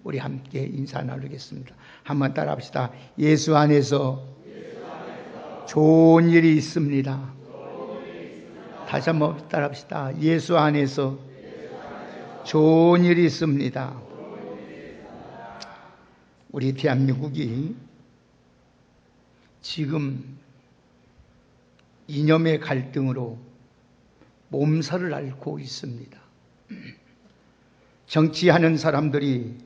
우리 함께 인사 나누겠습니다. 한번 따라합시다. 예수 안에서 좋은 일이 있습니다. 다시 한번 따라합시다. 예수 안에서 좋은 일이 있습니다. 우리 대한민국이 지금 이념의 갈등으로 몸살을 앓고 있습니다. 정치하는 사람들이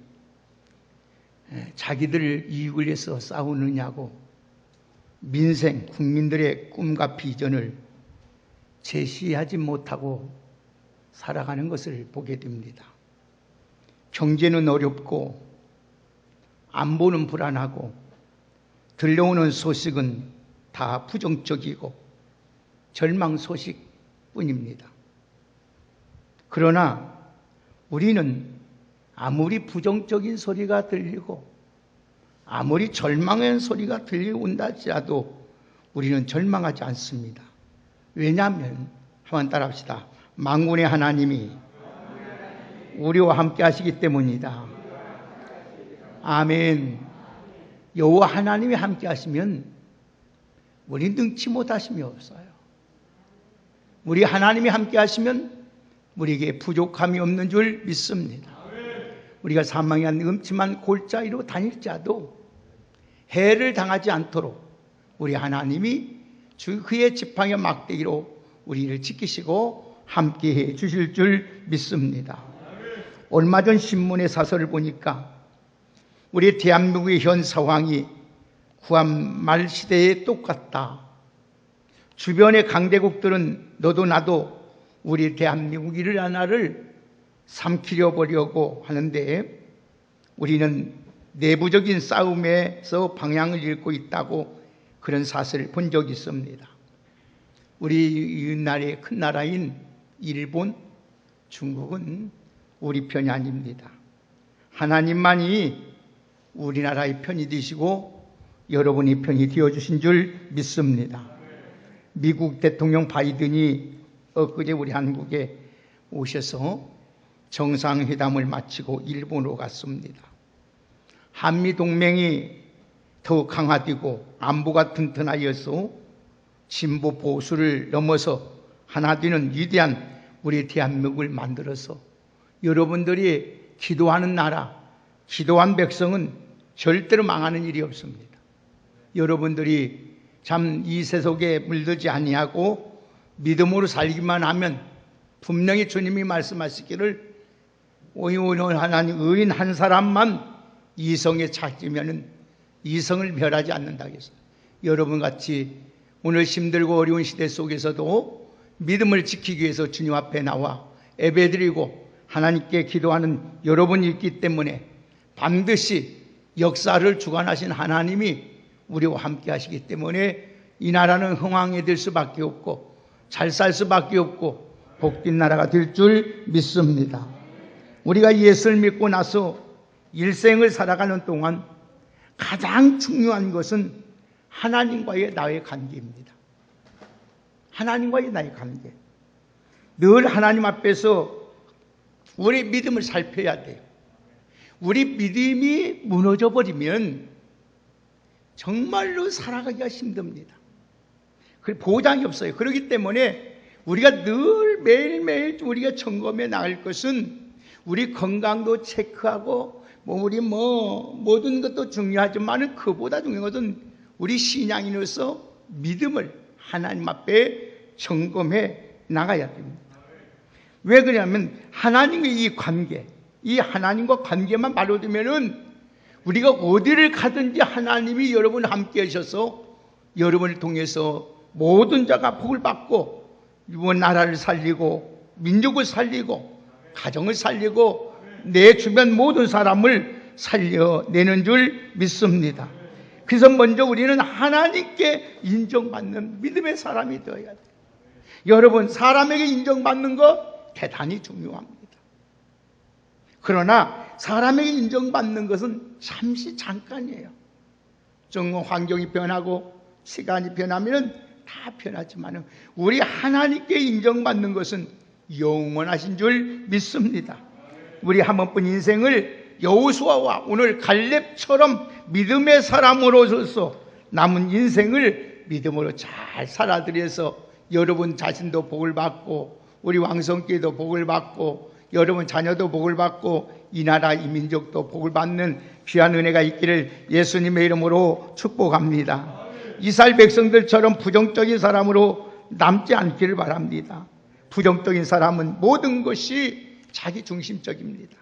자기들 이익을 위해서 싸우느냐고 민생, 국민들의 꿈과 비전을 제시하지 못하고 살아가는 것을 보게 됩니다. 경제는 어렵고 안보는 불안하고 들려오는 소식은 다 부정적이고 절망 소식뿐입니다. 그러나 우리는 아무리 부정적인 소리가 들리고 아무리 절망의 소리가 들려온다 할지라도 우리는 절망하지 않습니다. 왜냐하면 한번 따라합시다. 만군의 하나님이 우리와 함께 하시기 때문이다. 아멘. 여호와 하나님이 함께 하시면 우리 능치 못하심이 없어요. 우리 하나님이 함께 하시면 우리에게 부족함이 없는 줄 믿습니다. 우리가 사망의 음침한 골짜기로 다닐지라도 해를 당하지 않도록 우리 하나님이 그의 지팡이 막대기로 우리를 지키시고 함께해 주실 줄 믿습니다. 얼마 전 신문의 사설을 보니까 우리 대한민국의 현 상황이 구한 말 시대에 똑같다. 주변의 강대국들은 너도 나도 우리 대한민국 일 하나를 삼키려 보려고 하는데 우리는 내부적인 싸움에서 방향을 잃고 있다고 그런 사설을 본 적이 있습니다. 우리 나라의 큰 나라인 일본, 중국은 우리 편이 아닙니다. 하나님만이 우리나라의 편이 되시고 여러분이 편이 되어주신 줄 믿습니다. 미국 대통령 바이든이 엊그제 우리 한국에 오셔서 정상회담을 마치고 일본으로 갔습니다. 한미동맹이 더욱 강화되고 안보가 튼튼하여서 진보 보수를 넘어서 하나 되는 위대한 우리 대한민국을 만들어서 여러분들이 기도하는 나라, 기도한 백성은 절대로 망하는 일이 없습니다. 여러분들이 참 이 세속에 물들지 아니하고 믿음으로 살기만 하면 분명히 주님이 말씀하시기를 하나님 의인 한 사람만 이성에 찾으면 이성을 멸하지 않는다 했어요. 여러분같이 오늘 힘들고 어려운 시대 속에서도 믿음을 지키기 위해서 주님 앞에 나와 예배드리고 하나님께 기도하는 여러분이 있기 때문에 반드시 역사를 주관하신 하나님이 우리와 함께 하시기 때문에 이 나라는 흥왕이 될 수밖에 없고 잘 살 수밖에 없고 복된 나라가 될 줄 믿습니다. 우리가 예수를 믿고 나서 일생을 살아가는 동안 가장 중요한 것은 하나님과의 나의 관계입니다. 하나님과의 나의 관계. 늘 하나님 앞에서 우리 믿음을 살펴야 돼요. 우리 믿음이 무너져 버리면 정말로 살아가기가 힘듭니다. 보장이 없어요. 그렇기 때문에 우리가 늘 매일매일 우리가 점검해 나갈 것은 우리 건강도 체크하고 우리 모든 것도 중요하지만 그보다 중요한 것은 우리 신앙인으로서 믿음을 하나님 앞에 점검해 나가야 됩니다. 왜 그러냐면 하나님의 이 관계, 이 하나님과 관계만 바로 되면은 우리가 어디를 가든지 하나님이 여러분 함께 하셔서 여러분을 통해서 모든 자가 복을 받고 이번 나라를 살리고 민족을 살리고 가정을 살리고 내 주변 모든 사람을 살려내는 줄 믿습니다. 그래서 먼저 우리는 하나님께 인정받는 믿음의 사람이 되어야 돼요. 여러분, 사람에게 인정받는 거 대단히 중요합니다. 그러나 사람에게 인정받는 것은 잠시 잠깐이에요. 좀 환경이 변하고 시간이 변하면 다 변하지만 우리 하나님께 인정받는 것은 영원하신 줄 믿습니다. 우리 한 번뿐 인생을 여호수아와 오늘 갈렙처럼 믿음의 사람으로서 남은 인생을 믿음으로 잘 살아들여서 여러분 자신도 복을 받고 우리 왕성교회도 복을 받고 여러분 자녀도 복을 받고 이 나라 이 민족도 복을 받는 귀한 은혜가 있기를 예수님의 이름으로 축복합니다. 이스라엘 백성들처럼 부정적인 사람으로 남지 않기를 바랍니다. 부정적인 사람은 모든 것이 자기 중심적입니다.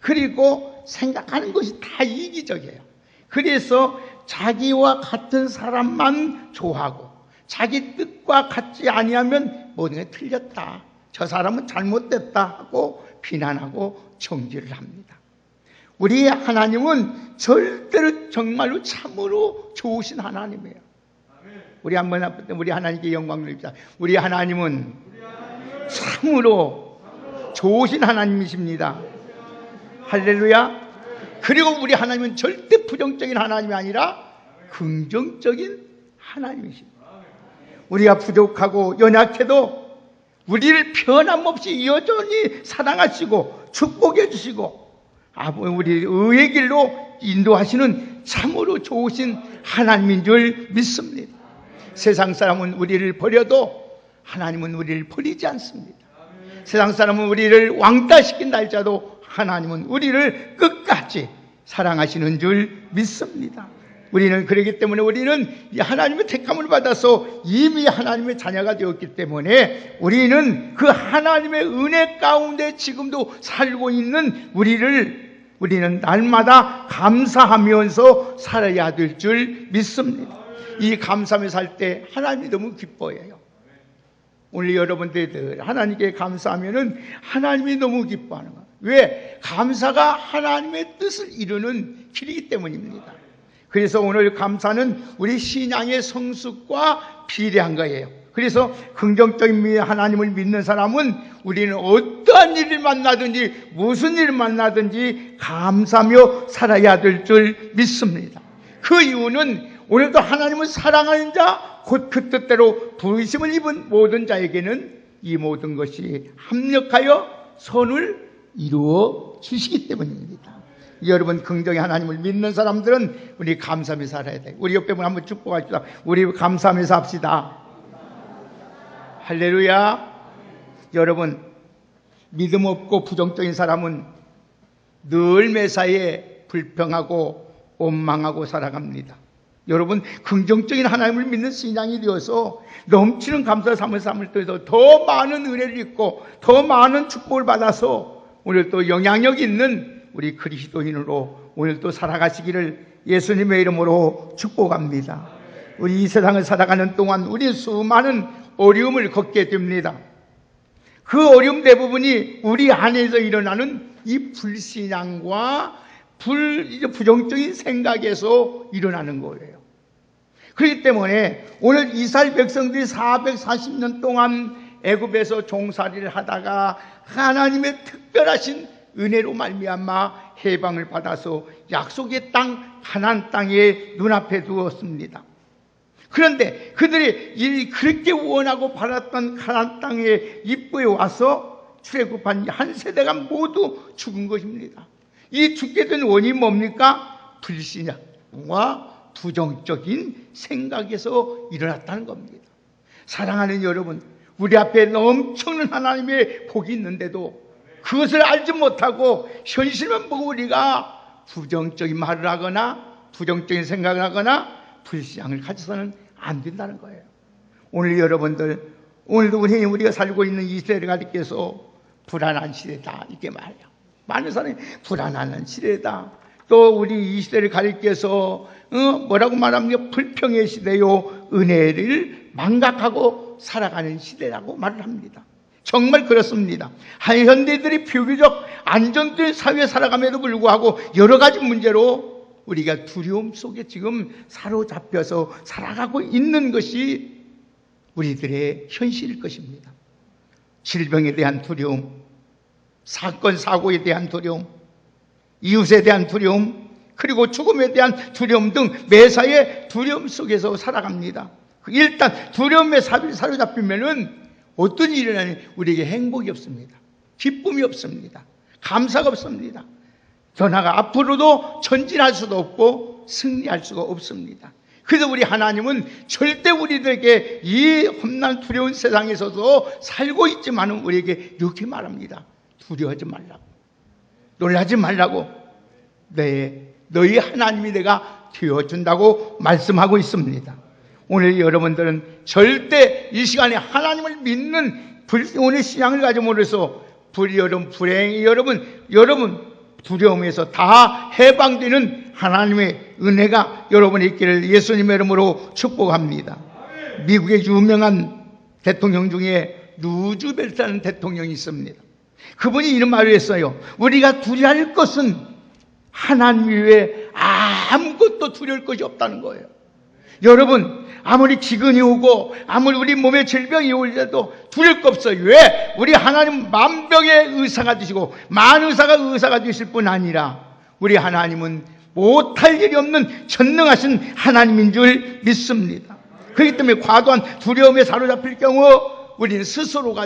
그리고 생각하는 것이 다 이기적이에요. 그래서 자기와 같은 사람만 좋아하고 자기 뜻과 같지 아니하면 모든 게 틀렸다, 저 사람은 잘못됐다 하고 비난하고 정죄를 합니다. 우리 하나님은 절대로 정말로 참으로 좋으신 하나님이에요. 우리 한번 우리 하나님께 영광을 드립니다. 우리 하나님은 참으로 좋으신 하나님이십니다. 할렐루야. 그리고 우리 하나님은 절대 부정적인 하나님이 아니라 긍정적인 하나님이십니다. 우리가 부족하고 연약해도 우리를 변함없이 여전히 사랑하시고 축복해 주시고 우리 의의 길로 인도하시는 참으로 좋으신 하나님인 줄 믿습니다. 세상 사람은 우리를 버려도 하나님은 우리를 버리지 않습니다. 세상 사람은 우리를 왕따시킨다 할지라도 하나님은 우리를 끝까지 사랑하시는 줄 믿습니다. 우리는 그렇기 때문에 우리는 하나님의 택함을 받아서 이미 하나님의 자녀가 되었기 때문에 우리는 그 하나님의 은혜 가운데 지금도 살고 있는 우리는 날마다 감사하면서 살아야 될 줄 믿습니다. 이 감사하며 살 때 하나님이 너무 기뻐해요. 오늘 여러분들 하나님께 감사하면은 하나님이 너무 기뻐하는 거예요. 왜? 감사가 하나님의 뜻을 이루는 길이기 때문입니다. 그래서 오늘 감사는 우리 신앙의 성숙과 비례한 거예요. 그래서 긍정적인 하나님을 믿는 사람은 우리는 어떠한 일을 만나든지 무슨 일을 만나든지 감사하며 살아야 될 줄 믿습니다. 그 이유는 오늘도 하나님을 사랑하는 자 곧 그 뜻대로 부르심을 입은 모든 자에게는 이 모든 것이 합력하여 선을 이루어 주시기 때문입니다. 여러분 긍정의 하나님을 믿는 사람들은 우리 감사하며 살아야 돼요. 우리 옆에 분 한번 축복합시다. 우리 감사하며 삽시다. 할렐루야. 여러분 믿음 없고 부정적인 사람은 늘 매사에 불평하고 원망하고 살아갑니다. 여러분 긍정적인 하나님을 믿는 신앙이 되어서 넘치는 감사 삶을 통해서 더 많은 은혜를 입고 더 많은 축복을 받아서 오늘 또 영향력 있는 우리 그리스도인으로 오늘 또 살아가시기를 예수님의 이름으로 축복합니다. 우리 이 세상을 살아가는 동안 우리 수많은 어려움을 겪게 됩니다. 그 어려움 대부분이 우리 안에서 일어나는 이 불신앙과 부정적인 생각에서 일어나는 거예요. 그렇기 때문에 오늘 이스라엘 백성들이 440년 동안 애굽에서 종살이를 하다가 하나님의 특별하신 은혜로 말미암아 해방을 받아서 약속의 땅 가나안 땅에 눈앞에 두었습니다. 그런데 그들이 그렇게 원하고 바랐던 가나안 땅에 입구에 와서 출애굽한 한 세대가 모두 죽은 것입니다. 이 죽게 된 원인이 뭡니까? 불신앙과 부정적인 생각에서 일어났다는 겁니다. 사랑하는 여러분, 우리 앞에 엄청난 하나님의 복이 있는데도 그것을 알지 못하고 현실만 보고 우리가 부정적인 말을 하거나 부정적인 생각을 하거나 불신앙을 가져서는 안 된다는 거예요. 오늘 여러분들, 오늘도 우리가 살고 있는 이 시대를 가리켜서 불안한 시대다 이렇게 말해요. 많은 사람이 불안한 시대다. 또 우리 이 시대를 가리켜서 뭐라고 말합니까? 불평의 시대요, 은혜를 망각하고 살아가는 시대라고 말을 합니다. 정말 그렇습니다. 현대들이 비교적 안정된 사회에 살아감에도 불구하고 여러 가지 문제로 우리가 두려움 속에 지금 사로잡혀서 살아가고 있는 것이 우리들의 현실일 것입니다. 질병에 대한 두려움, 사건 사고에 대한 두려움, 이웃에 대한 두려움, 그리고 죽음에 대한 두려움 등 매사의 두려움 속에서 살아갑니다. 일단 두려움에 사로잡히면은 어떤 일이 일어나니 우리에게 행복이 없습니다. 기쁨이 없습니다. 감사가 없습니다. 더 나아가 앞으로도 전진할 수도 없고 승리할 수가 없습니다. 그래서 우리 하나님은 절대 우리들에게 이 험난 두려운 세상에서도 살고 있지만은 우리에게 이렇게 말합니다. 두려워하지 말라고, 놀라지 말라고, 너희 하나님이 내가 되어준다고 말씀하고 있습니다. 오늘 여러분들은 절대 이 시간에 하나님을 믿는 오늘 신앙을 가짐으로써 불행이 여러분 두려움에서 다 해방되는 하나님의 은혜가 여러분에 있기를 예수님의 이름으로 축복합니다. 미국의 유명한 대통령 중에 루즈벨트라는 대통령이 있습니다. 그분이 이런 말을 했어요. 우리가 두려워할 것은 하나님 외에 아무것도 두려울 것이 없다는 거예요. 여러분, 아무리 기근이 오고 아무리 우리 몸에 질병이 오더라도 두려울 거 없어요. 왜? 우리 하나님 만병의 의사가 되시고 만의사가 의사가 되실 뿐 아니라 우리 하나님은 못할 일이 없는 전능하신 하나님인 줄 믿습니다. 그렇기 때문에 과도한 두려움에 사로잡힐 경우 우리는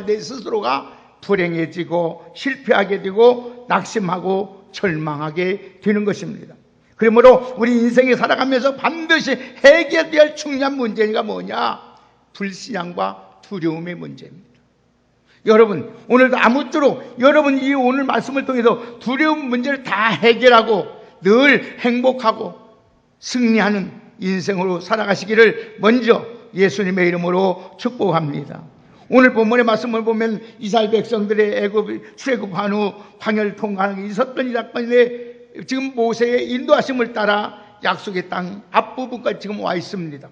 내 스스로가 불행해지고 실패하게 되고 낙심하고 절망하게 되는 것입니다. 그러므로 우리 인생에 살아가면서 반드시 해결해야 할 중요한 문제가 뭐냐? 불신앙과 두려움의 문제입니다. 여러분, 오늘도 아무쪼록 여러분 이 오늘 말씀을 통해서 두려움 문제를 다 해결하고 늘 행복하고 승리하는 인생으로 살아가시기를 먼저 예수님의 이름으로 축복합니다. 오늘 본문의 말씀을 보면 이스라엘 백성들의 애굽 출애굽한 후 광야를 통과하는 게 있었던 이 사건인데 지금 모세의 인도하심을 따라 약속의 땅 앞부분까지 지금 와 있습니다.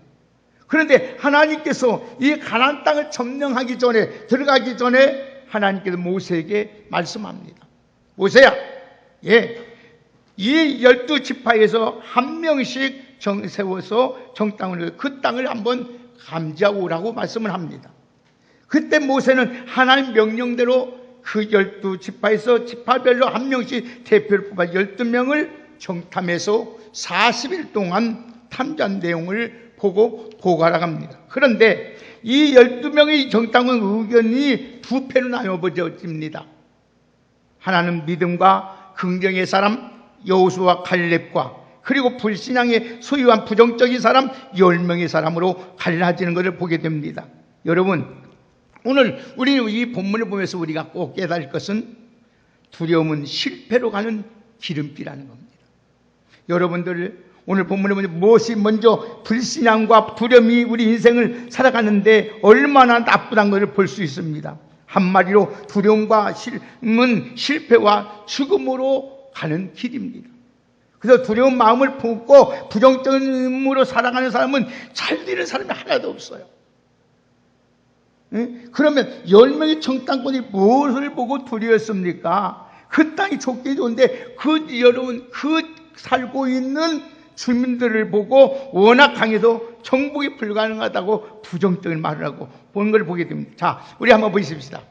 그런데 하나님께서 이 가나안 땅을 점령하기 전에 들어가기 전에 하나님께서 모세에게 말씀합니다. 모세야, 이 12지파에서 한 명씩 세워서 그 땅을 한번 감지하고 오라고 말씀을 합니다. 그때 모세는 하나님 명령대로 그 12지파에서 지파별로 한 명씩 대표를 뽑아 12명을 정탐해서 40일 동안 탐지한 내용을 보고 보고하라고 합니다. 그런데 이 12명의 정탐관 의견이 두 패로 나눠집니다. 하나는 믿음과 긍정의 사람 여호수아와 칼렙과 그리고 불신앙에 소유한 부정적인 사람 10명의 사람으로 갈라지는 것을 보게 됩니다. 여러분, 오늘 우리는 이 본문을 보면서 우리가 꼭 깨달을 것은 두려움은 실패로 가는 기름비라는 겁니다. 여러분들 오늘 본문에 보면 무엇이 먼저 불신앙과 두려움이 우리 인생을 살아가는데 얼마나 나쁘다는 것을 볼 수 있습니다. 한마디로 두려움과 실은 실패와 죽음으로 가는 길입니다. 그래서 두려운 마음을 품고 부정적인 의무로 살아가는 사람은 잘 되는 사람이 하나도 없어요. 그러면 10명의 정탐꾼이 무엇을 보고 두려웠습니까? 그 땅이 좋게 좋은데 여러분 살고 있는 주민들을 보고 워낙 강해서 정복이 불가능하다고 부정적인 말을 하고 보는 걸 보게 됩니다. 자, 우리 한번 보십시다.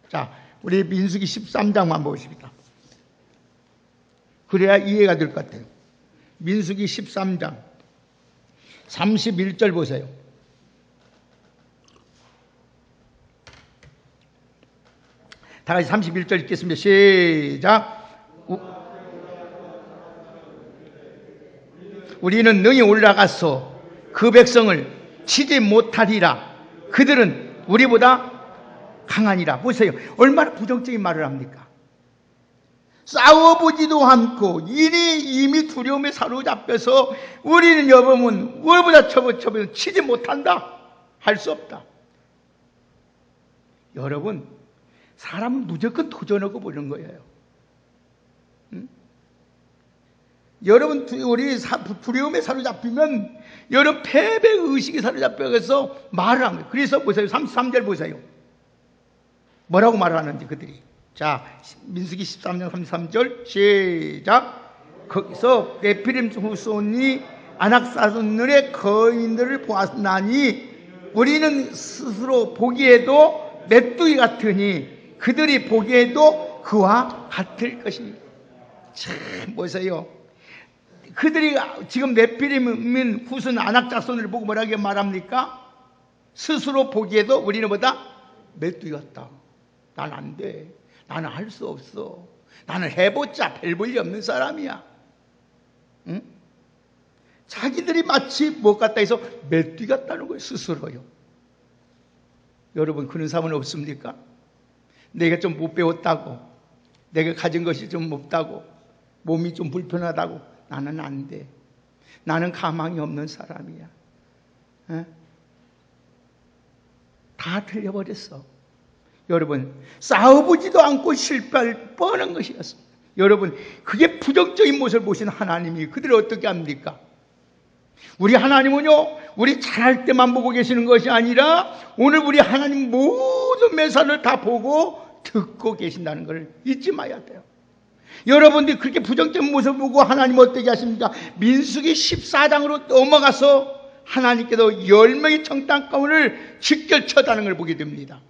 자, 우리 민수기 13장 한번 보십시다. 그래야 이해가 될 것 같아요. 민수기 13장 31절 보세요. 다 같이 31절 읽겠습니다. 시작. 우리는 능히 올라가서 그 백성을 치지 못하리라. 그들은 우리보다 강하니라. 보세요. 얼마나 부정적인 말을 합니까? 싸워보지도 않고 이미 두려움에 사로잡혀서 우리는 여러분 우리보다 저번 치지 못한다. 할 수 없다. 여러분, 사람은 무조건 도전하고 보는 거예요. 여러분, 우리 두려움에 사로잡히면 여러분 패배 의식이 사로잡혀서 말을 합니다. 그래서 보세요. 33절 보세요. 뭐라고 말을 하는지 그들이. 자, 민수기 13장 33절 시작. 거기서 네피림 후손이 아낙사손의 거인들을 보았나니 우리는 스스로 보기에도 메뚜기 같으니 그들이 보기에도 그와 같을 것입니다. 참 보세요. 그들이 지금 네피림 후손 아낙자손을 보고 뭐라고 말합니까? 스스로 보기에도 우리는 보다 메뚜기 같다. 난 안 돼. 나는 할 수 없어. 나는 해보자 별 볼일 없는 사람이야. 응? 자기들이 마치 뭐 같다 해서 메뚜기 같다는 거예요. 스스로요. 여러분 그런 사람은 없습니까? 내가 좀 못 배웠다고, 내가 가진 것이 좀 없다고, 몸이 좀 불편하다고 나는 안 돼. 나는 가망이 없는 사람이야. 에? 다 틀려버렸어. 여러분 싸워보지도 않고 실패할 뻔한 것이었습니다. 여러분 그게 부정적인 모습을 보신 하나님이 그들을 어떻게 합니까? 우리 하나님은요, 우리 잘할 때만 보고 계시는 것이 아니라 오늘 우리 하나님 모든 매사를 다 보고 듣고 계신다는 걸 잊지 마야 돼요. 여러분들이 그렇게 부정적인 모습을 보고 하나님 어떻게 하십니까? 민수기 14장으로 넘어가서 하나님께서 10명의 청당 가문을 직결쳐다는 걸 보게 됩니다.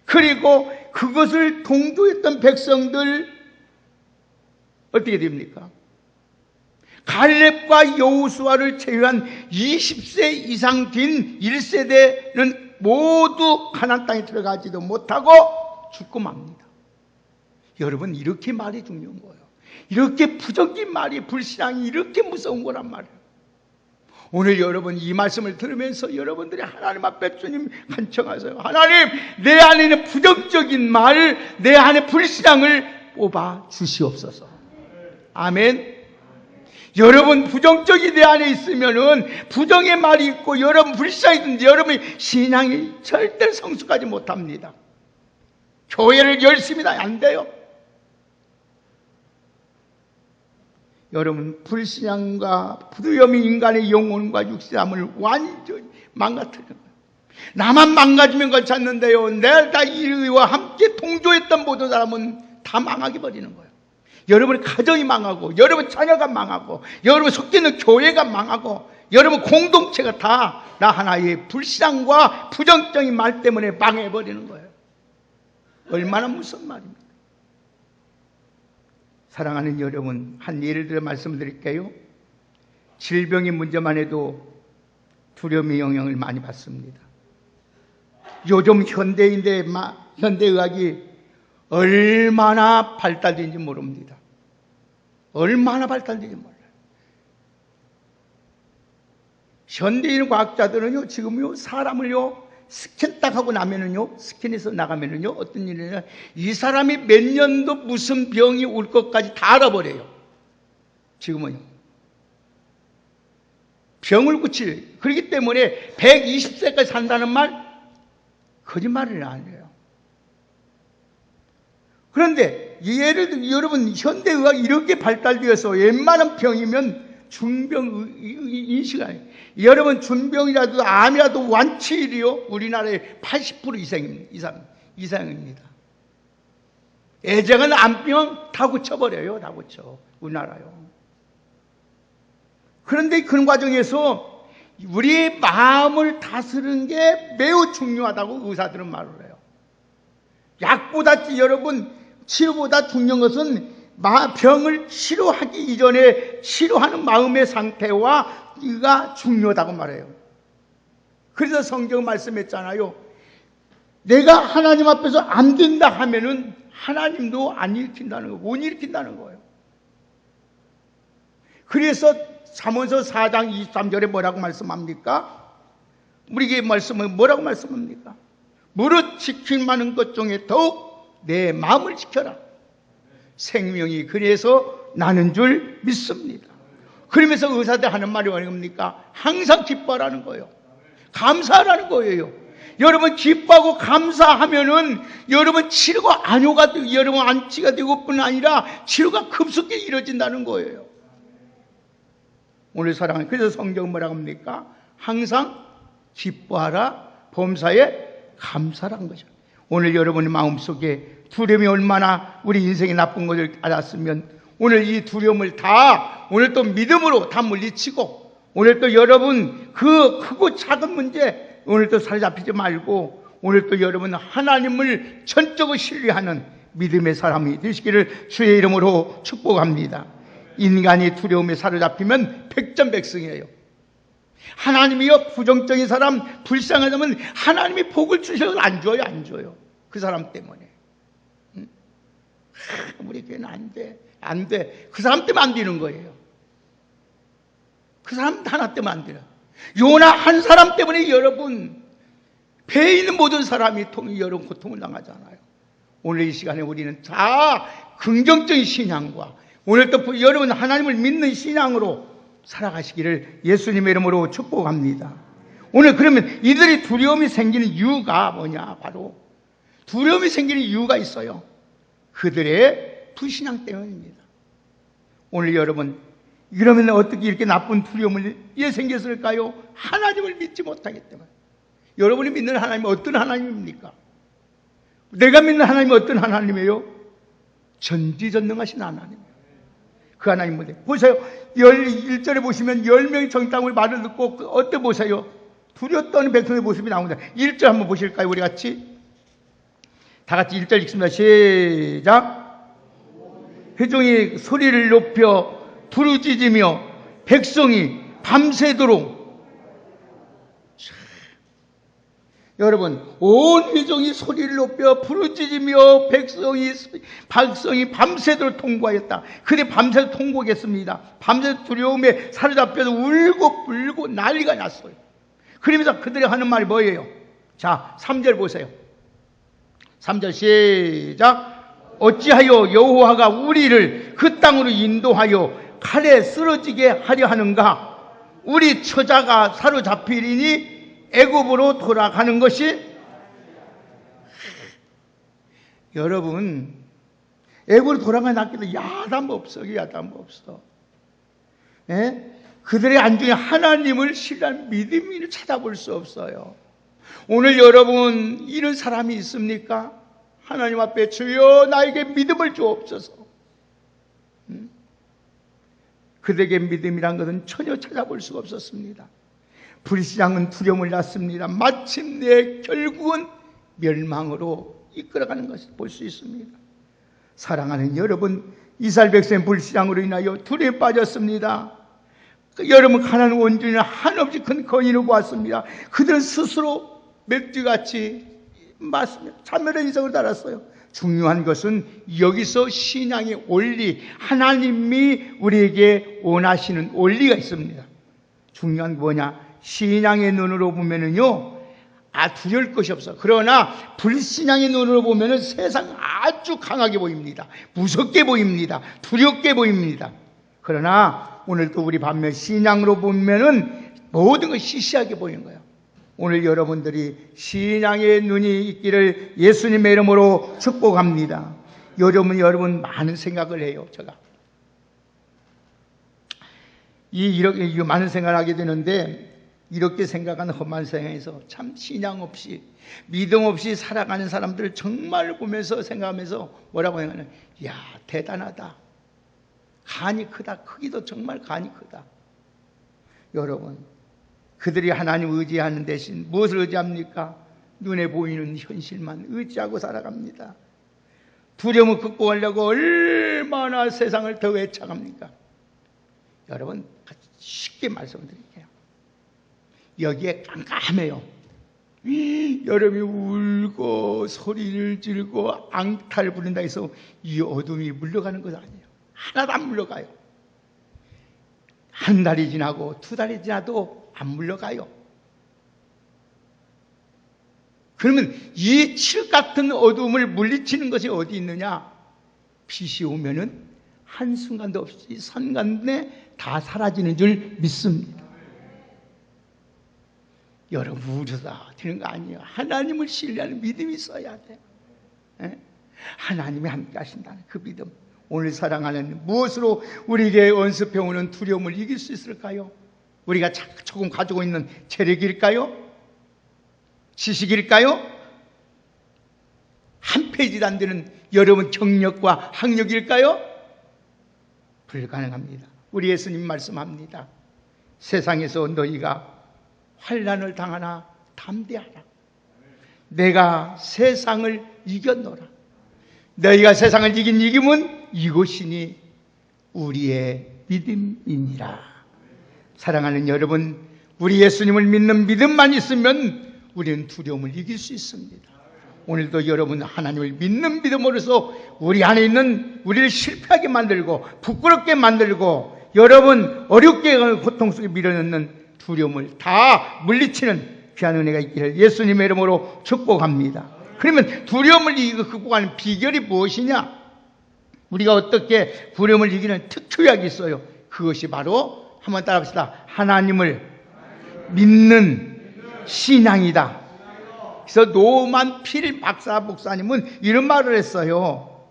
그리고 그것을 동조했던 백성들 어떻게 됩니까? 갈렙과 여호수아를 제외한 20세 이상 된 1세대는 모두 가나안 땅에 들어가지도 못하고 죽고 맙니다. 여러분 이렇게 말이 중요한 거예요. 이렇게 부정적인 말이, 불신앙이 이렇게 무서운 거란 말이에요. 오늘 여러분 이 말씀을 들으면서 여러분들이 하나님 앞에 주님 간청하세요. 하나님, 내 안에 있는 부정적인 말, 내 안에 불신앙을 뽑아 주시옵소서. 아멘. 여러분 부정적이 내 안에 있으면은 부정의 말이 있고 여러분 불신앙이 있는데 여러분의 신앙이 절대 성숙하지 못합니다. 교회를 열심히 다니면 안 돼요. 여러분 불신앙과 부두염이 인간의 영혼과 육신함을 완전히 망가뜨리는 거예요. 나만 망가지면 괜찮는데요, 내가 이와 함께 동조했던 모든 사람은 다 망하게 버리는 거예요. 여러분의 가정이 망하고, 여러분 자녀가 망하고, 여러분 속해 있는 교회가 망하고, 여러분 공동체가 다 나 하나의 불신앙과 부정적인 말 때문에 망해버리는 거예요. 얼마나 무서운 말입니까? 사랑하는 여러분, 한 예를 들어 말씀드릴게요. 질병의 문제만 해도 두려움의 영향을 많이 받습니다. 요즘 현대의학이 얼마나 발달된지 모릅니다. 얼마나 발달된지 몰라요. 현대인 과학자들은요, 지금요, 사람을요, 스캔 딱 하고 나면은요, 스캔에서 나가면은요, 어떤 일이냐, 이 사람이 몇 년도 무슨 병이 올 것까지 다 알아버려요. 지금은요. 병을 고칠, 그렇기 때문에 120세까지 산다는 말, 거짓말을 안 해요. 그런데 예를 들어 여러분 현대의학이 이렇게 발달되어서 웬만한 병이면 중병 인식 아니에요. 여러분 중병이라도 암이라도 완치율이요 우리나라의 80% 이상입니다. 애정은 암병 다 고쳐버려요. 다 고쳐 우리나라요. 그런데 그런 과정에서 우리의 마음을 다스리는 게 매우 중요하다고 의사들은 말을 해요. 약보다 여러분 치료보다 중요한 것은 병을 치료하기 이전에 치료하는 마음의 상태와 이가 중요하다고 말해요. 그래서 성경 말씀했잖아요. 내가 하나님 앞에서 안 된다 하면은 하나님도 안 일으킨다는 거예요. 못 일으킨다는 거예요. 그래서 잠언서 4장 23절에 뭐라고 말씀합니까? 우리에게 말씀은 뭐라고 말씀합니까? 무릇 지킬 만한 것 중에 더욱 내 마음을 지켜라. 생명이 그래서 나는 줄 믿습니다. 그러면서 의사들 하는 말이 뭡니까? 항상 기뻐하라는 거예요. 감사하라는 거예요. 여러분 기뻐하고 감사하면은 여러분 치료가 안효가 되고 여러분 안치가 되고 뿐 아니라 치료가 급속히 이루어진다는 거예요. 오늘 사랑하는, 그래서 성경은 뭐라고 합니까? 항상 기뻐하라, 범사에 감사란 거죠. 오늘 여러분의 마음속에 두려움이 얼마나 우리 인생에 나쁜 것을 알았으면 오늘 이 두려움을 다 오늘 또 믿음으로 다 물리치고 오늘 또 여러분 그 크고 작은 문제 오늘 또 사로잡히지 말고 오늘 또 여러분 하나님을 전적으로 신뢰하는 믿음의 사람이 되시기를 주의 이름으로 축복합니다. 인간이 두려움에 사로잡히면 백전백승이에요. 하나님이요 부정적인 사람, 불쌍한 사람은 하나님이 복을 주셔서 안 줘요. 그 사람 때문에. 우리 교회는 안 돼. 안 돼. 그 사람 때문에 안 되는 거예요. 그 사람 하나 때문에 안 돼요. 요나 한 사람 때문에 여러분, 배에 있는 모든 사람이 여러분 고통을 당하잖아요. 오늘 이 시간에 우리는 다 긍정적인 신앙과 오늘 또 여러분 하나님을 믿는 신앙으로 살아가시기를 예수님의 이름으로 축복합니다. 오늘 그러면 이들이 두려움이 생기는 이유가 뭐냐? 바로 두려움이 생기는 이유가 있어요. 그들의 불신앙 때문입니다. 오늘 여러분, 그러면 어떻게 이렇게 나쁜 두려움을 왜 생겼을까요? 하나님을 믿지 못하기 때문에. 여러분이 믿는 하나님은 어떤 하나님입니까? 내가 믿는 하나님은 어떤 하나님이에요? 전지전능하신 하나님이에요. 그 하나님 뭐예요? 보세요. 1절에 보시면 10명이 정탐을 말을 듣고 어때 보세요? 두렵던 백성의 모습이 나옵니다. 1절 한번 보실까요? 우리 같이. 다 같이 1절 읽습니다. 시작. 회중이 소리를 높여 부르짖으며 백성이 밤새도록. 여러분, 온 회중이 소리를 높여 부르짖으며 백성이 밤새도록 통곡하였다. 그래 밤새도록 통곡했습니다. 밤새도록 두려움에 사로잡혀서 울고 불고 난리가 났어요. 그러면서 그들이 하는 말이 뭐예요? 자, 3절 보세요. 3절 시작. 어찌하여 여호와가 우리를 그 땅으로 인도하여 칼에 쓰러지게 하려 하는가? 우리 처자가 사로잡히리니 애굽으로 돌아가는 것이. 여러분, 애굽으로 돌아가는 낫기도 야단 없어. 야단 없어. 예? 그들의 안중에 하나님을 신뢰한 믿음을 찾아볼 수 없어요. 오늘 여러분 이런 사람이 있습니까? 하나님 앞에 주여 나에게 믿음을 주옵소서. 그들에게 믿음이란 것은 전혀 찾아볼 수가 없었습니다. 불신앙은 두려움을 낳습니다. 마침내 결국은 멸망으로 이끌어가는 것을 볼 수 있습니다. 사랑하는 여러분, 이스라엘 백성의 불신앙으로 인하여 두려움에 빠졌습니다. 여러분, 가나안 원주민은 한없이 큰 거인을 보았습니다. 그들은 스스로 맥주같이 맞습니다. 참멸의 인생을 달았어요. 중요한 것은 여기서 신앙의 원리, 하나님이 우리에게 원하시는 원리가 있습니다. 중요한 게 뭐냐? 신앙의 눈으로 보면은요, 두려울 것이 없어. 그러나 불신앙의 눈으로 보면은 세상 아주 강하게 보입니다. 무섭게 보입니다. 두렵게 보입니다. 그러나 오늘 또 우리 반면 신앙으로 보면은 모든 것이 시시하게 보이는 거예요. 오늘 여러분들이 신앙의 눈이 있기를 예수님의 이름으로 축복합니다. 여러분 많은 생각을 해요. 제가 이렇게 많은 생각을 하게 되는데, 이렇게 생각하는 험한 세상에서 참 신앙 없이 믿음 없이 살아가는 사람들을 정말 보면서 생각하면서 뭐라고 생각하냐? 야, 대단하다. 간이 크다. 크기도 정말 간이 크다. 여러분, 그들이 하나님 의지하는 대신 무엇을 의지합니까? 눈에 보이는 현실만 의지하고 살아갑니다. 두려움을 극복하려고 얼마나 세상을 더 외쳐갑니까? 여러분, 쉽게 말씀드릴게요. 여기에 깜깜해요. 여러분이 울고 소리를 지르고 앙탈 부른다 해서 이 어둠이 물러가는 것 아니에요. 하나도 안 물러가요. 한 달이 지나고 2달이 지나도 안 물러가요. 그러면 이 칠 같은 어둠을 물리치는 것이 어디 있느냐? 빛이 오면은 한순간도 없이 순간에 다 사라지는 줄 믿습니다. 여러분, 우려다 되는 거 아니에요. 하나님을 신뢰하는 믿음이 있어야 돼요. 하나님이 함께 하신다는 그 믿음. 오늘 사랑하는, 무엇으로 우리에게 언습해오는 두려움을 이길 수 있을까요? 우리가 조금 가지고 있는 체력일까요? 지식일까요? 한 페이지도 안 되는 여러분 경력과 학력일까요? 불가능합니다. 우리 예수님 말씀합니다. 세상에서 너희가 환난을 당하나 담대하라. 내가 세상을 이겼노라. 너희가 세상을 이긴 이김은 이것이니 우리의 믿음이니라. 사랑하는 여러분, 우리 예수님을 믿는 믿음만 있으면 우리는 두려움을 이길 수 있습니다. 오늘도 여러분 하나님을 믿는 믿음으로써 우리 안에 있는 우리를 실패하게 만들고 부끄럽게 만들고 여러분 어렵게 고통 속에 밀어넣는 두려움을 다 물리치는 귀한 은혜가 있기를 예수님의 이름으로 축복합니다. 그러면 두려움을 극복하는 비결이 무엇이냐? 우리가 어떻게 두려움을 이기는 특효약이 있어요. 그것이 바로 한번 따라합시다. 하나님을 믿는 신앙이다. 그래서 노만 필 박사 목사님은 이런 말을 했어요.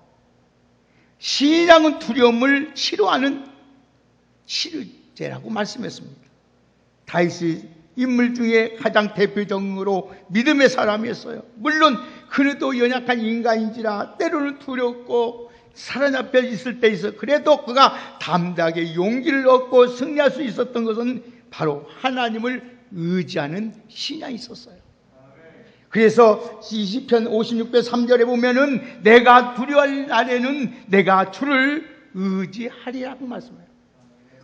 신앙은 두려움을 치료하는 치료제라고 말씀했습니다. 다윗이 인물 중에 가장 대표적으로 믿음의 사람이었어요. 물론 그래도 연약한 인간인지라 때로는 두렵고 사로잡혀 있을 때 있어. 그래도 그가 담대하게 용기를 얻고 승리할 수 있었던 것은 바로 하나님을 의지하는 신앙이 있었어요. 그래서 시편 56편 3절에 보면은 내가 두려워할 날에는 내가 주를 의지하리라고 말씀해요.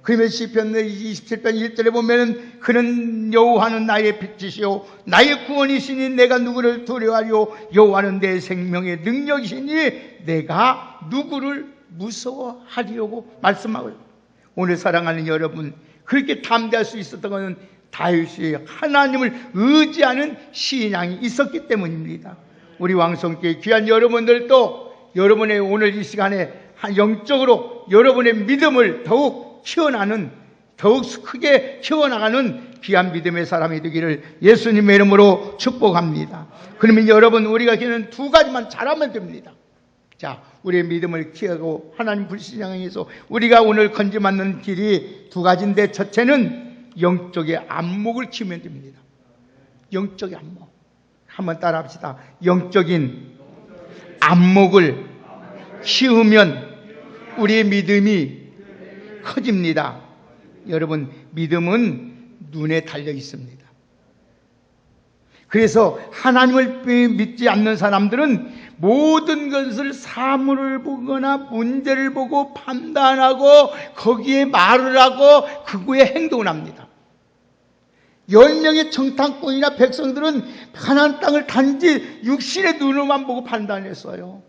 그러면 시편 27편 1절에 보면은 그는 여호와는 나의 빛이시오 나의 구원이시니 내가 누구를 두려워하리오 여호와는 내 생명의 능력이시니 내가 누구를 무서워하리오고 말씀하고 오늘 사랑하는 여러분 그렇게 담대할 수 있었던 것은 다윗이 하나님을 의지하는 신앙이 있었기 때문입니다. 우리 왕성교회 귀한 여러분들도 여러분의 오늘 이 시간에 영적으로 여러분의 믿음을 더욱 키워나는 더욱 크게 키워나가는 귀한 믿음의 사람이 되기를 예수님의 이름으로 축복합니다. 그러면 여러분 우리가 기는 두 가지만 잘하면 됩니다. 자, 우리의 믿음을 키우고 하나님 불신앙에서 우리가 오늘 건지맞는 길이 두 가지인데 첫째는 영적의 안목을 키우면 됩니다. 영적인 안목. 한번 따라합시다. 영적인 안목을 키우면 우리의 믿음이 커집니다. 여러분 믿음은 눈에 달려 있습니다. 그래서 하나님을 믿지 않는 사람들은 모든 것을 사물을 보거나 문제를 보고 판단하고 거기에 말을 하고 그거에 행동을 합니다. 10명의 정탐꾼이나 백성들은 가나안 땅을 단지 육신의 눈으로만 보고 판단했어요.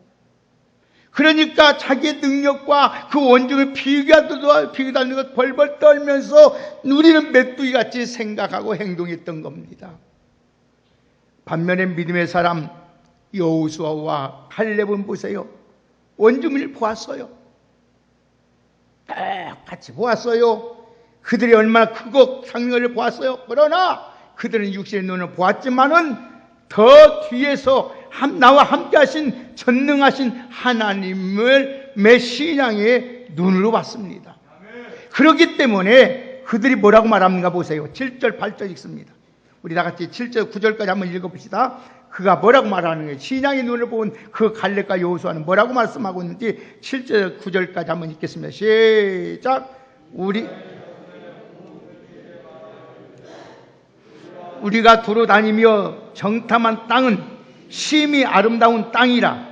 그러니까 자기의 능력과 그 원중을 비교하는 것 벌벌 떨면서 우리는 메뚜기같이 생각하고 행동했던 겁니다. 반면에 믿음의 사람 여호수아와 칼렙은 보세요. 원주민을 보았어요. 같이 보았어요. 그들이 얼마나 크고 상력을 보았어요. 그러나 그들은 육신의 눈을 보았지만은 더 뒤에서 나와 함께 하신 전능하신 하나님을 매 신앙의 눈으로 봤습니다. 그렇기 때문에 그들이 뭐라고 말합니까? 보세요. 7절 8절 읽습니다. 우리 다 같이 7절 9절까지 한번 읽어봅시다. 그가 뭐라고 말하는 거예요? 신앙의 눈을 본 그 갈렙과 여호수아는 뭐라고 말씀하고 있는지 7절 9절까지 한번 읽겠습니다. 시작. 우리가 두루 다니며 정탐한 땅은 심히 아름다운 땅이라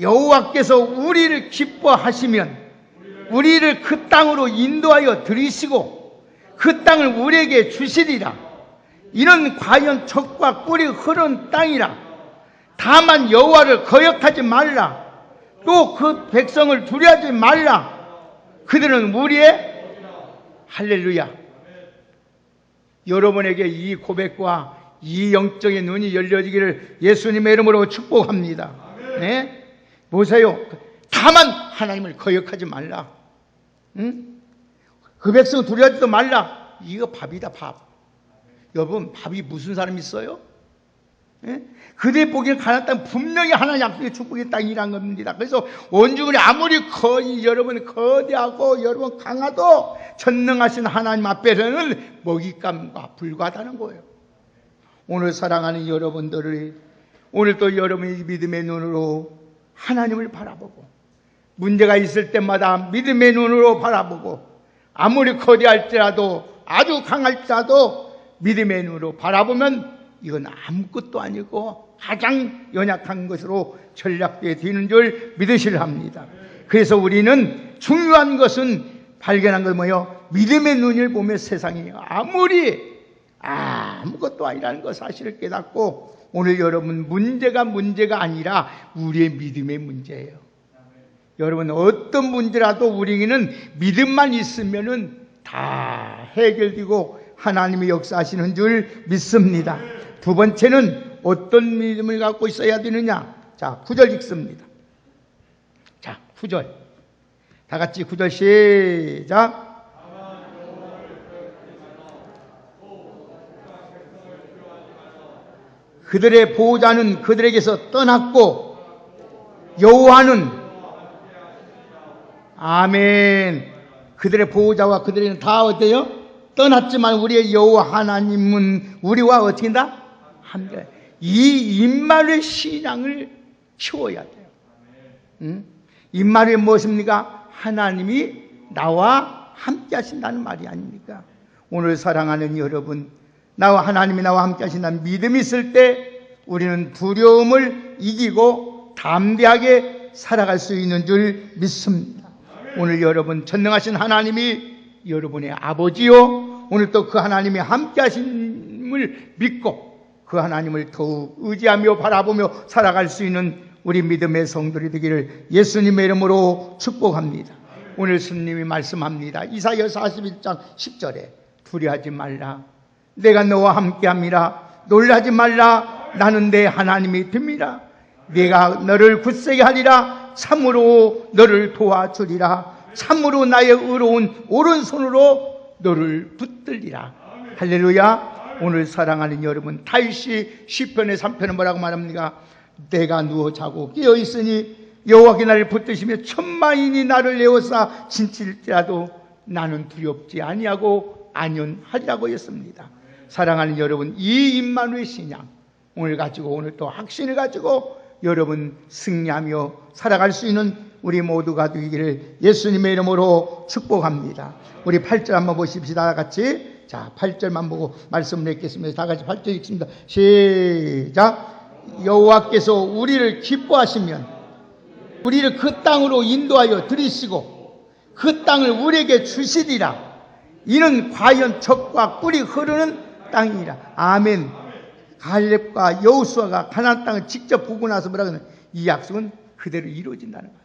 여호와께서 우리를 기뻐하시면 우리를 그 땅으로 인도하여 들이시고 그 땅을 우리에게 주시리라. 이는 과연 젖과 꿀이 흐른 땅이라. 다만 여호와를 거역하지 말라. 또 그 백성을 두려워하지 말라. 그들은 우리의 할렐루야. 여러분에게 이 고백과 이 영적인 눈이 열려지기를 예수님의 이름으로 축복합니다. 네? 보세요. 다만 하나님을 거역하지 말라. 응? 그 백성 두려워하지도 말라. 이거 밥이다, 밥. 여러분, 밥이 무슨 사람이 있어요? 예? 그들이 보기엔 가나안 땅 분명히 하나님 약속의 축복의 땅이란 겁니다. 그래서 원주민이 아무리 여러분 거대하고 여러분 강하도 전능하신 하나님 앞에서는 먹잇감과 불과하다는 거예요. 오늘 사랑하는 여러분들을 오늘 또 여러분이 믿음의 눈으로 하나님을 바라보고 문제가 있을 때마다 믿음의 눈으로 바라보고 아무리 거대할지라도 아주 강할지라도 믿음의 눈으로 바라보면 이건 아무것도 아니고 가장 연약한 것으로 전락되어 되는 줄 믿으시려 합니다. 그래서 우리는 중요한 것은 발견한 건 뭐예요? 믿음의 눈을 보며 세상이 아무리 아무것도 아니라는 것 사실을 깨닫고 오늘 여러분 문제가 아니라 우리의 믿음의 문제예요. 여러분 어떤 문제라도 우리에게는 믿음만 있으면은 다 해결되고 하나님이 역사하시는 줄 믿습니다. 두 번째는 어떤 믿음을 갖고 있어야 되느냐? 자, 9절 읽습니다. 자, 9절. 다 같이 9절 시작. 그들의 보호자는 그들에게서 떠났고 여호와는 아멘. 그들의 보호자와 그들에게는 다 어때요? 떠났지만 우리의 여호와 하나님은 우리와 어떻게 한다? 함께. 이 임마누엘 신앙을 키워야 돼요. 응? 임마누엘 무엇입니까? 하나님이 나와 함께 하신다는 말이 아닙니까? 오늘 사랑하는 여러분, 나와 하나님이 나와 함께 하신다는 믿음이 있을 때 우리는 두려움을 이기고 담대하게 살아갈 수 있는 줄 믿습니다. 오늘 여러분 전능하신 하나님이 여러분의 아버지요, 오늘 또 그 하나님이 함께 하심을 믿고 그 하나님을 더욱 의지하며 바라보며 살아갈 수 있는 우리 믿음의 성도들이 되기를 예수님의 이름으로 축복합니다. 오늘 스님이 말씀합니다. 이사야 41장 10절에 두려워하지 말라, 내가 너와 함께함이라. 놀라지 말라, 나는 내 하나님이 됨이라. 내가 너를 굳세게 하리라. 참으로 너를 도와주리라. 참으로 나의 의로운 오른손으로 너를 붙들리라. 할렐루야. 오늘 사랑하는 여러분, 다윗이 시편의 3편은 뭐라고 말합니까? 내가 누워 자고 깨어 있으니 여호와께 나를 붙드시며 천만인이 나를 에워싸 진칠지라도 나는 두렵지 아니하고 안연하리라고 했습니다. 사랑하는 여러분, 이 임마누엘 신앙 오늘 가지고, 오늘 또 확신을 가지고 여러분 승리하며 살아갈 수 있는 우리 모두가 되기를 예수님의 이름으로 축복합니다. 우리 8절 한번 보십시다. 같이. 자, 8절만 보고 말씀을 읽겠습니다. 다 같이 8절 읽습니다. 시작. 여호와께서 우리를 기뻐하시면 우리를 그 땅으로 인도하여 들이시고 그 땅을 우리에게 주시리라. 이는 과연 젖과 꿀이 흐르는 땅이라. 아멘. 갈렙과 여호수아가 가나안 땅을 직접 보고 나서 뭐라 그러냐, 이 약속은 그대로 이루어진다는 거예요.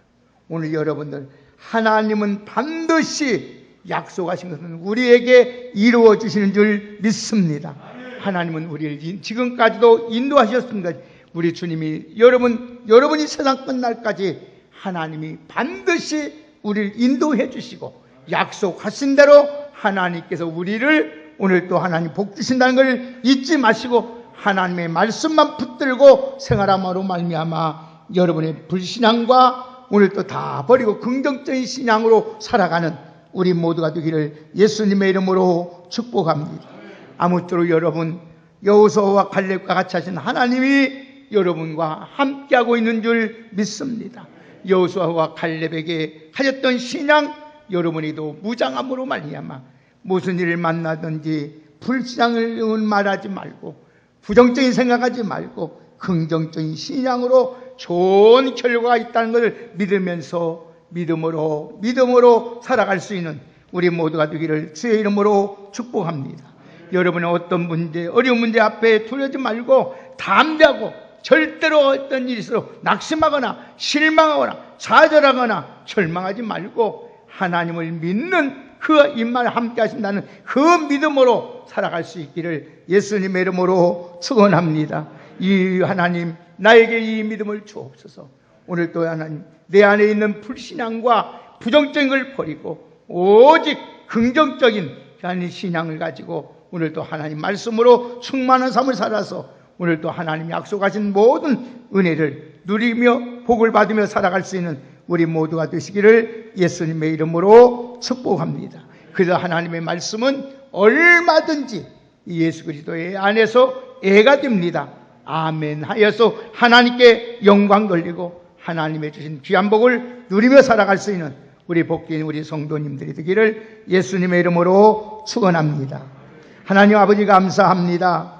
오늘 여러분들, 하나님은 반드시 약속하신 것은 우리에게 이루어 주시는 줄 믿습니다. 하나님은 우리를 지금까지도 인도하셨습니다. 우리 주님이 여러분이 세상 끝날까지 하나님이 반드시 우리를 인도해 주시고 약속하신 대로 하나님께서 우리를 오늘 또 하나님 복 주신다는 걸 잊지 마시고 하나님의 말씀만 붙들고 생활함으로 말미암아 여러분의 불신앙과 오늘 또 다 버리고 긍정적인 신앙으로 살아가는 우리 모두가 되기를 예수님의 이름으로 축복합니다. 아무쪼록 여러분, 여호수아와 갈렙과 같이 하신 하나님이 여러분과 함께하고 있는 줄 믿습니다. 여호수아와 갈렙에게 가졌던 신앙, 여러분이도 무장함으로 말미암아 무슨 일을 만나든지 불신앙을 말하지 말고 부정적인 생각하지 말고 긍정적인 신앙으로 좋은 결과가 있다는 것을 믿으면서 믿음으로 살아갈 수 있는 우리 모두가 되기를 주의 이름으로 축복합니다. 여러분의 어떤 문제, 어려운 문제 앞에 두려워하지 말고 담대하고 절대로 어떤 일이 있어도 낙심하거나 실망하거나 좌절하거나 절망하지 말고 하나님을 믿는 그 임만 함께 하신다는 그 믿음으로 살아갈 수 있기를 예수님의 이름으로 축원합니다. 이 하나님, 나에게 이 믿음을 주옵소서. 오늘 또 하나님, 내 안에 있는 불신앙과 부정적인 걸 버리고 오직 긍정적인 하나님 신앙을 가지고 오늘 또 하나님 말씀으로 충만한 삶을 살아서 오늘 또 하나님 약속하신 모든 은혜를 누리며 복을 받으며 살아갈 수 있는 우리 모두가 되시기를 예수님의 이름으로 축복합니다. 그래서 하나님의 말씀은 얼마든지 예수 그리스도의 안에서 애가 됩니다. 아멘 하여서 하나님께 영광 돌리고 하나님의 주신 귀한 복을 누리며 살아갈 수 있는 우리 복된 우리 성도님들이 되기를 예수님의 이름으로 축원합니다. 하나님 아버지 감사합니다.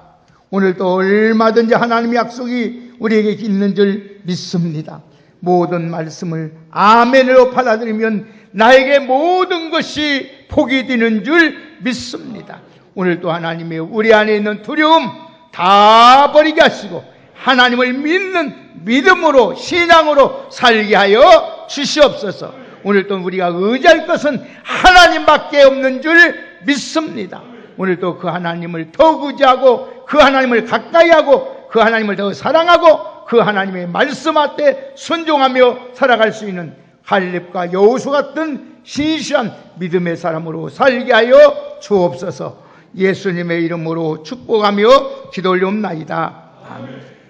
오늘도 얼마든지 하나님의 약속이 우리에게 있는 줄 믿습니다. 모든 말씀을 아멘으로 받아들이면 나에게 모든 것이 복이 되는 줄 믿습니다. 오늘도 하나님의 우리 안에 있는 두려움 다 버리게 하시고 하나님을 믿는 믿음으로 신앙으로 살게 하여 주시옵소서. 오늘도 우리가 의지할 것은 하나님밖에 없는 줄 믿습니다. 오늘도 그 하나님을 더 의지하고 그 하나님을 가까이 하고 그 하나님을 더 사랑하고 그 하나님의 말씀 앞에 순종하며 살아갈 수 있는 갈렙과 여호수 같은 신실한 믿음의 사람으로 살게 하여 주옵소서. 예수님의 이름으로 축복하며 기도 올리옵나이다. 아멘.